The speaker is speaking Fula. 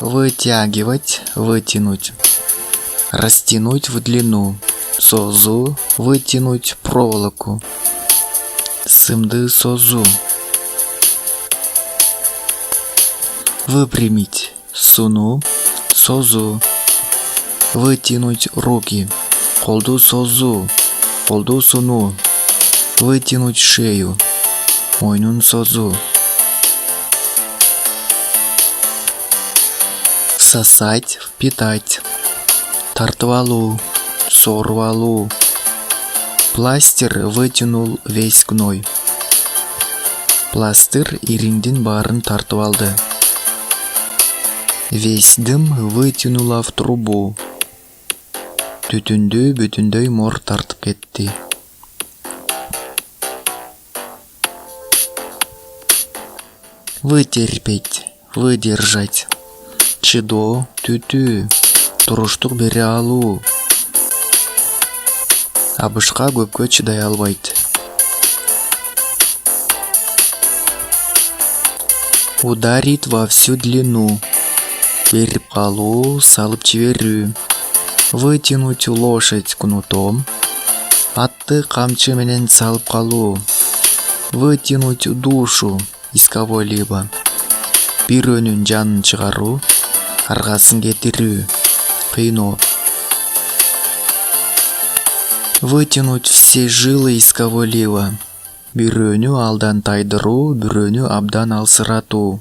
Вытягивать, вытянуть. Растянуть в длину. Созу, вытянуть проволоку. Сымды созу. Выпрямить. Суну, созу. Вытянуть руки. Колду созу. Колду суну. Вытянуть шею. Мойнун созу. Всосать, впитать. Тартып алуу, сорып алуу. Пластир вытянул весь гной. Пластыр ириңдин баарын тартып алды. Весь дым вытянула в трубу. Түтүндү бүтүндөй мор тартып кетти. Вытерпеть, выдержать. Чыдоо, түтүү, туруштук бере алуу. Абышка көпкө чыдай албайт. Ударить во всю длину. Берип калуу, салып жиберүү. Вытянуть лошадь кнутом. Атты камчы менен салып калуу. Вытянуть душу из кого-либо. Бирөөнүн жанын чыгаруу. Аргасын кетирүү. Кыйноо. Вытянуть все жилы из кого-либо. Бирөөнү алдан тайдыруу, бирөөнү абдан алсыратуу.